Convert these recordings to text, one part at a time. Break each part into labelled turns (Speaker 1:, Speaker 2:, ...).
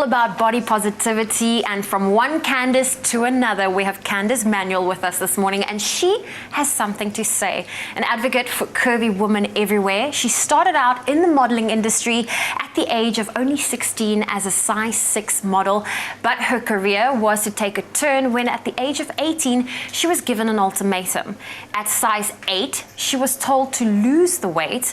Speaker 1: about body positivity, and from one Candice to another, we have Candice Manuel with us this morning, and she has something to say. An advocate for curvy women everywhere. She started out in the modeling industry at the age of only 16 as a size 6 model, but her career was to take a turn when at the age of 18, she was given an ultimatum. At size 8, she was told to lose the weight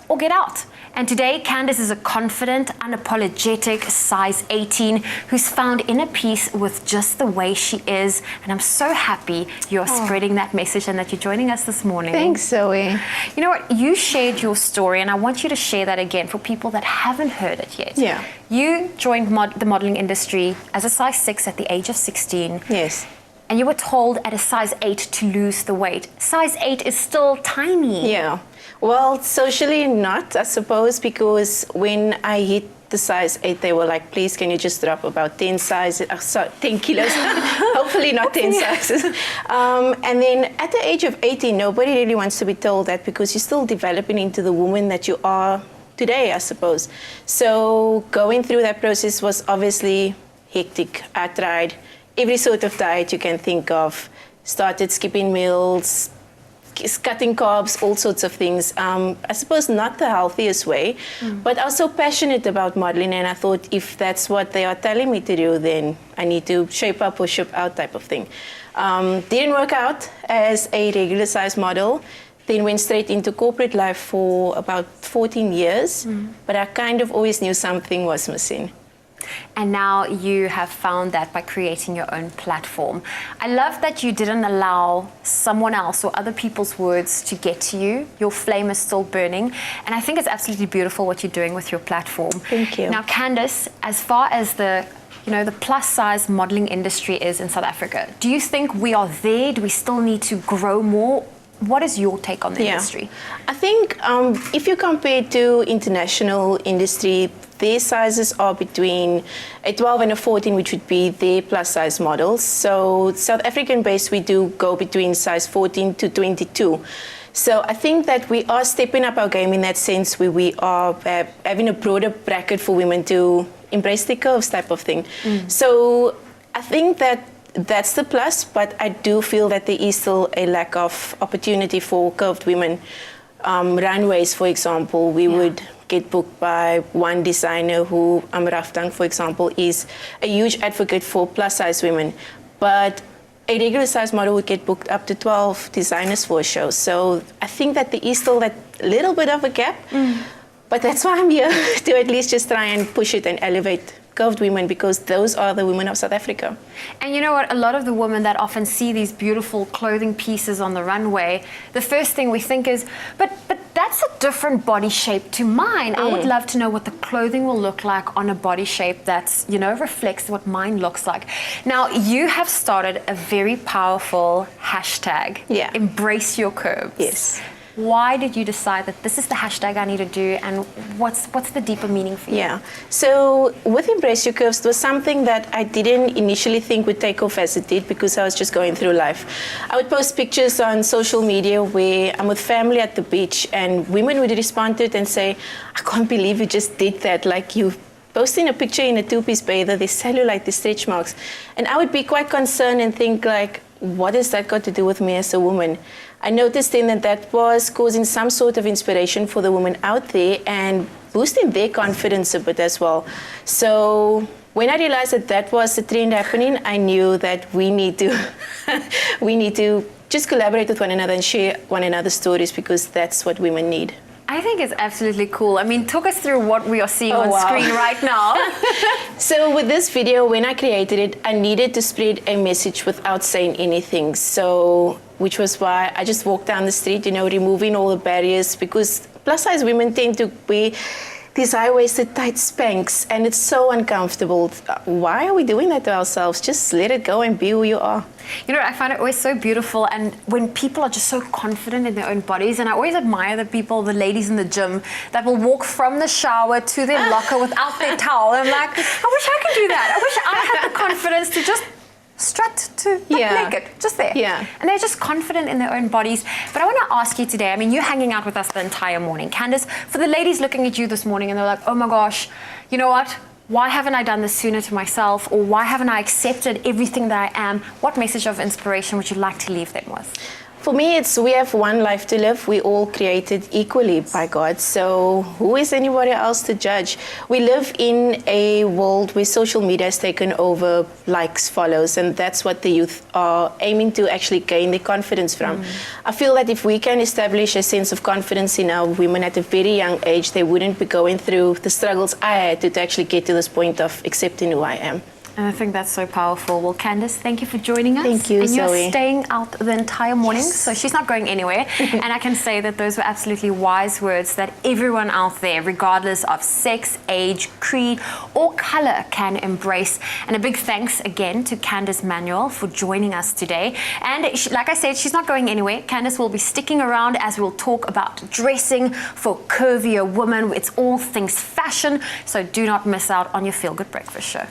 Speaker 1: or get out. And today, Candice is a confident, unapologetic size 18 who's found inner peace with just the way she is. And I'm so happy you're spreading that message and that you're joining us this morning.
Speaker 2: Thanks, Zoe.
Speaker 1: You know what? You shared your story, and I want you to share that again for people that haven't heard it yet.
Speaker 2: Yeah.
Speaker 1: You joined the modeling industry as a size 6 at the age of 16.
Speaker 2: Yes.
Speaker 1: And you were told at a size 8 to lose the weight. Size 8 is still tiny.
Speaker 2: Yeah. Well, socially not, I suppose, because when I hit the size 8, they were like, please, can you just drop about 10 kilos? Hopefully not 10 sizes. And then at the age of 18, nobody really wants to be told that because you're still developing into the woman that you are today, I suppose. So going through that process was obviously hectic. I tried every sort of diet you can think of, started skipping meals, cutting carbs, all sorts of things. I suppose not the healthiest way, but I was so passionate about modeling, and I thought if that's what they are telling me to do, then I need to shape up or shape out type of thing. Didn't work out as a regular size model, then went straight into corporate life for about 14 years, but I kind of always knew something was missing.
Speaker 1: And now you have found that by creating your own platform. I love that you didn't allow someone else or other people's words to get to you. Your flame is still burning. And I think it's absolutely beautiful what you're doing with your platform.
Speaker 2: Thank you.
Speaker 1: Now, Candice, as far as the plus size modeling industry is in South Africa, do you think we are there? Do we still need to grow more? What is your take on the industry?
Speaker 2: I think if you compare to international industry, their sizes are between a 12 and a 14, which would be their plus size models. So South African based, we do go between size 14 to 22. So I think that we are stepping up our game in that sense, where we are having a broader bracket for women to embrace the curves type of thing. So I think that that's the plus, but I do feel that there is still a lack of opportunity for curved women. Runways, for example, we would get booked by one designer who, Raftang, for example, is a huge advocate for plus size women. But a regular size model would get booked up to 12 designers for a show. So I think that there is still that little bit of a gap, but that's why I'm here, to at least just try and push it and elevate curved women, because those are the women of South Africa.
Speaker 1: And you know what? A lot of the women that often see these beautiful clothing pieces on the runway, the first thing we think is, but that's a different body shape to mine. I would love to know what the clothing will look like on a body shape that's, reflects what mine looks like. Now, you have started a very powerful hashtag, Embrace Your Curves.
Speaker 2: Yes.
Speaker 1: Why did you decide that this is the hashtag I need to do, and what's the deeper meaning for you?
Speaker 2: Yeah, so with Embrace Your Curves, it was something that I didn't initially think would take off as it did, because I was just going through life. I would post pictures on social media where I'm with family at the beach, and women would respond to it and say, I can't believe you just did that, like you posting a picture in a two-piece bather, the cellulite, the stretch marks. And I would be quite concerned and think like, what has that got to do with me as a woman? I noticed then that was causing some sort of inspiration for the women out there and boosting their confidence a bit as well. So when I realized that was the trend happening, I knew that we need to just collaborate with one another and share one another's stories, because that's what women need.
Speaker 1: I think it's absolutely cool. I mean, talk us through what we are seeing on screen right now.
Speaker 2: So with this video, when I created it, I needed to spread a message without saying anything. So, which was why I just walked down the street, removing all the barriers, because plus size women tend to be these high-waisted tight Spanx, and it's so uncomfortable. Why are we doing that to ourselves? Just let it go and be who you are.
Speaker 1: I find it always so beautiful, and when people are just so confident in their own bodies, and I always admire the ladies in the gym that will walk from the shower to their locker without their towel. I'm like, I wish I could do that. I wish I had the confidence to just strut to naked, just there.
Speaker 2: Yeah.
Speaker 1: And they're just confident in their own bodies. But I want to ask you today, I mean, you're hanging out with us the entire morning. Candice, for the ladies looking at you this morning and they're like, oh my gosh, you know what? why haven't I done this sooner to myself, or why haven't I accepted everything that I am, what message of inspiration would you like to leave them with?
Speaker 2: For me, it's we have one life to live. We all created equally by God. So who is anybody else to judge? We live in a world where social media has taken over likes, follows, and that's what the youth are aiming to actually gain their confidence from. I feel that if we can establish a sense of confidence in our women at a very young age, they wouldn't be going through the struggles I had to actually get to this point of accepting who I am.
Speaker 1: And I think that's so powerful. Well, Candice, thank you for joining us.
Speaker 2: Thank you,
Speaker 1: and you're
Speaker 2: Zoe.
Speaker 1: staying out the entire morning,
Speaker 2: Yes.
Speaker 1: so she's not going anywhere. And I can say that those were absolutely wise words that everyone out there, regardless of sex, age, creed, or color, can embrace. And a big thanks again to Candice Manuel for joining us today. And like I said, she's not going anywhere. Candice will be sticking around as we'll talk about dressing for curvier women. It's all things fashion, so do not miss out on your Feel Good Breakfast show.